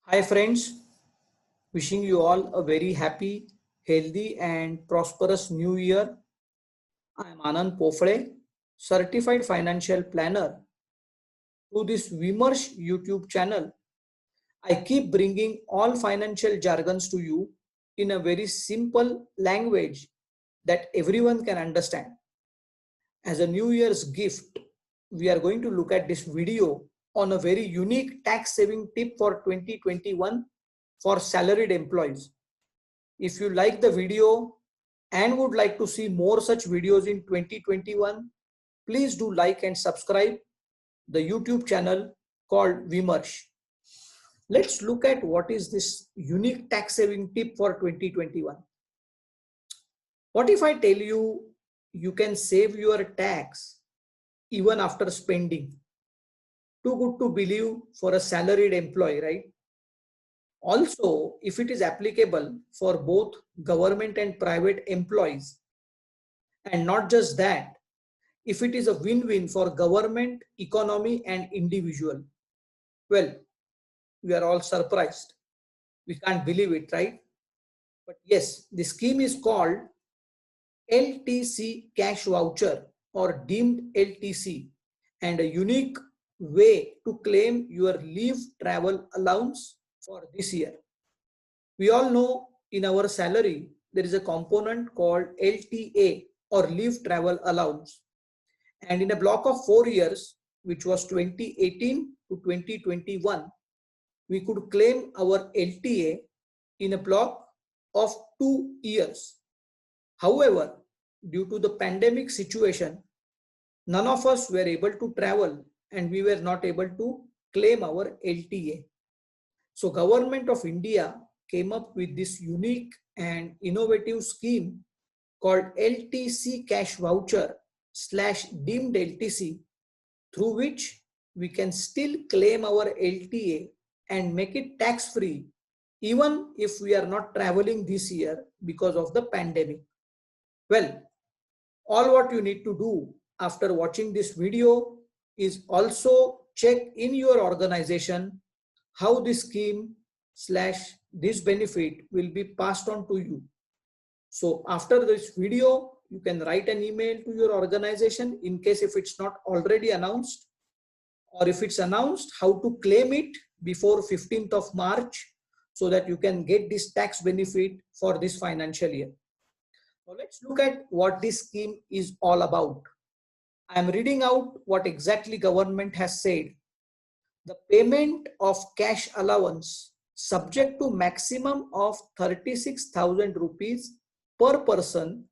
Hi friends, wishing you all a very happy, healthy and prosperous new year. I am Anand Pofle, certified financial planner. To this Vimarsh YouTube channel, I keep bringing all financial jargons to you in a very simple language that everyone can understand. As a New Year's gift, we are going to look at this video on a very unique tax saving tip for 2021 for salaried employees. If you like the video and would like to see more such videos in 2021, please do like and subscribe the YouTube channel called Vimarsh. Let's look at what is this unique tax saving tip for 2021. What if I tell you you can save your tax even after spending? Too good to believe for a salaried employee, right? Also, if it is applicable for both government and private employees, and not just that, if it is a win-win for government, economy and individual. Well, we are all surprised. We can't believe it, right? But yes, the scheme is called LTC cash voucher or deemed LTC, and a unique way to claim your leave travel allowance for this year. We all know in our salary, there is a component called LTA or leave travel allowance. And in a block of 4 years, which was 2018 to 2021, we could claim our LTA in a block of 2 years. However, due to the pandemic situation, none of us were able to travel and we were not able to claim our LTA. So Government of India came up with this unique and innovative scheme called LTC cash voucher / deemed LTC, through which we can still claim our LTA and make it tax free even if we are not traveling this year because of the pandemic. Well, all what you need to do after watching this video is also check in your organization how this scheme / this benefit will be passed on to you. So after this video, you can write an email to your organization in case if it's not already announced, or if it's announced, how to claim it before 15th of March so that you can get this tax benefit for this financial year. Now let's look at what this scheme is all about. I am reading out what exactly government has said. The payment of cash allowance subject to maximum of 36,000 rupees per person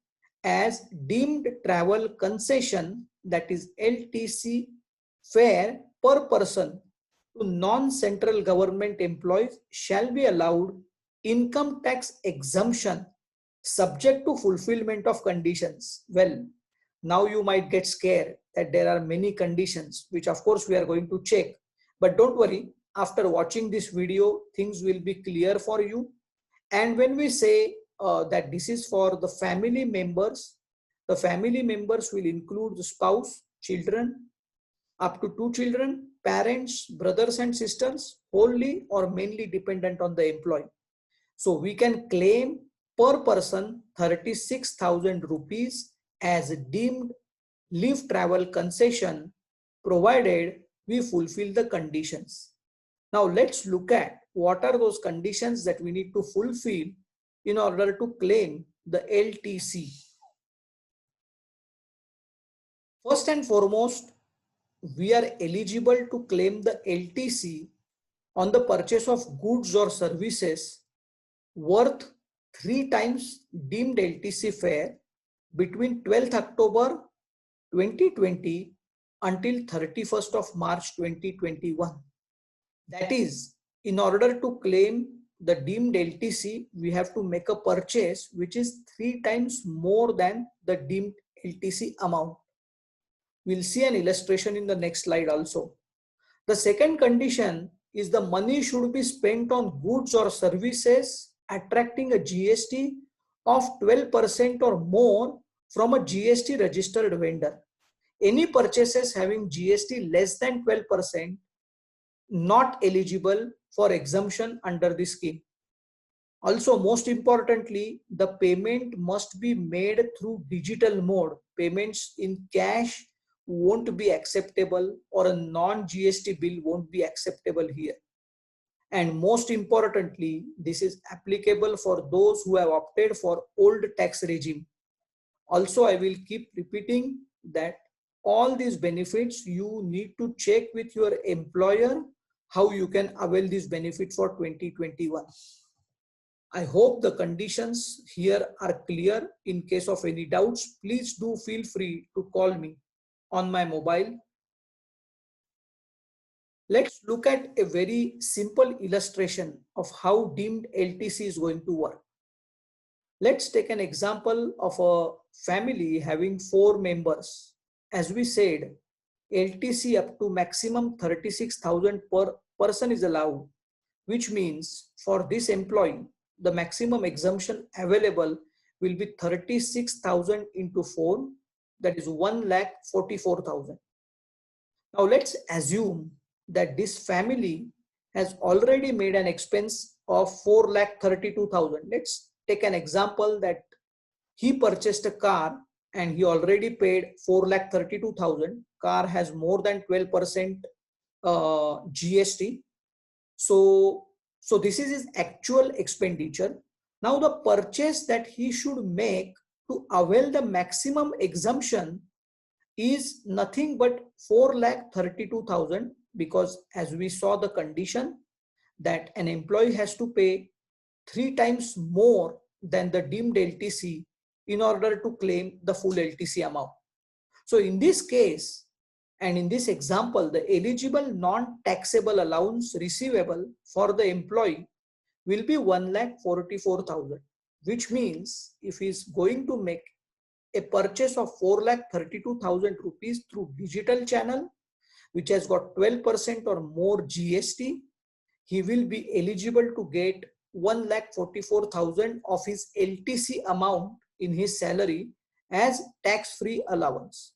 as deemed travel concession, that is LTC fare per person, to non-central government employees shall be allowed income tax exemption subject to fulfillment of conditions. Well, now you might get scared that there are many conditions, which of course we are going to check. But don't worry, after watching this video, things will be clear for you. And when we say that this is for the family members will include the spouse, children, up to 2 children, parents, brothers and sisters, wholly or mainly dependent on the employee. So we can claim per person 36,000 rupees as deemed leave travel concession, provided we fulfill the conditions. Now let's look at what are those conditions that we need to fulfill in order to claim the LTC. First and foremost, we are eligible to claim the LTC on the purchase of goods or services worth 3 times deemed LTC fare between 12th October 2020 until 31st of March 2021. That is, in order to claim the deemed LTC, we have to make a purchase which is 3 times more than the deemed LTC amount. We'll see an illustration in the next slide also. The second condition is the money should be spent on goods or services attracting a GST of 12% or more from a GST registered vendor. Any purchases having GST less than 12% not eligible for exemption under the scheme. Also, most importantly, the payment must be made through digital mode. Payments in cash won't be acceptable, or a non-GST bill won't be acceptable here. And most importantly, this is applicable for those who have opted for old tax regime. Also, I will keep repeating that all these benefits you need to check with your employer how you can avail this benefit for 2021. I hope the conditions here are clear. In case of any doubts, please do feel free to call me on my mobile. Let's look at a very simple illustration of how deemed LTC is going to work. Let's take an example of a family having 4 members. As we said, LTC up to maximum 36,000 per person is allowed, which means for this employee, the maximum exemption available will be 36,000 into 4, that is 1,44,000. Now let's assume that this family has already made an expense of 4,32,000. Let's take an example that he purchased a car and he already paid 4,32,000. Car has more than 12% GST. So this is his actual expenditure. Now the purchase that he should make to avail the maximum exemption is nothing but 4,32,000, because as we saw the condition that an employee has to pay 3 times more than the deemed LTC in order to claim the full LTC amount. So in this case, and in this example, the eligible non-taxable allowance receivable for the employee will be 1,44,000, which means if he is going to make a purchase of 4,32,000 rupees through digital channel, which has got 12% or more GST, he will be eligible to get 1,44,000 of his LTC amount in his salary as tax-free allowance.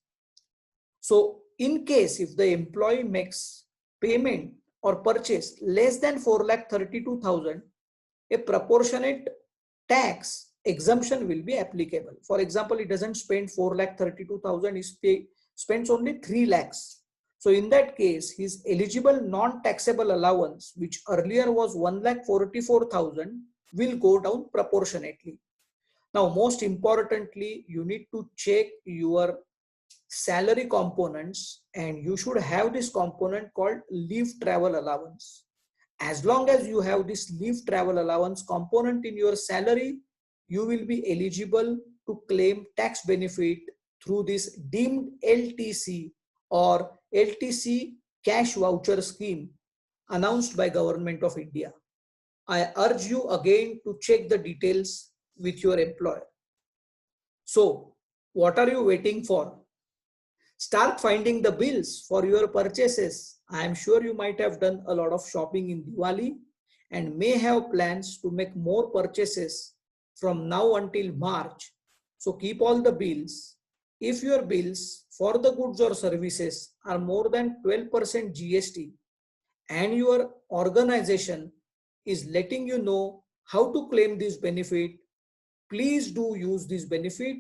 So in case if the employee makes payment or purchase less than 4,32,000, a proportionate tax exemption will be applicable. For example, he doesn't spend 4,32,000, he spends only 3 lakhs. So in that case, his eligible non-taxable allowance, which earlier was 1,44,000, will go down proportionately. Now, most importantly, you need to check your salary components, and you should have this component called leave travel allowance. As long as you have this leave travel allowance component in your salary, you will be eligible to claim tax benefit through this deemed LTC or LTC cash voucher scheme announced by Government of India. I urge you again to check the details with your employer. So what are you waiting for? Start finding the bills for your purchases. I am sure you might have done a lot of shopping in Diwali and may have plans to make more purchases from now until March. So keep all the bills. If your bills for the goods or services are more than 12% GST and your organization is letting you know how to claim this benefit, please do use this benefit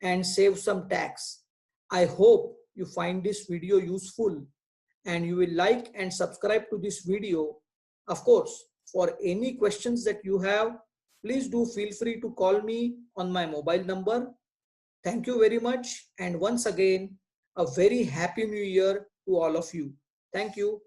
and save some tax. I hope you find this video useful and you will like and subscribe to this video. Of course, for any questions that you have, please do feel free to call me on my mobile number. Thank you very much. And once again, a very happy new year to all of you. Thank you.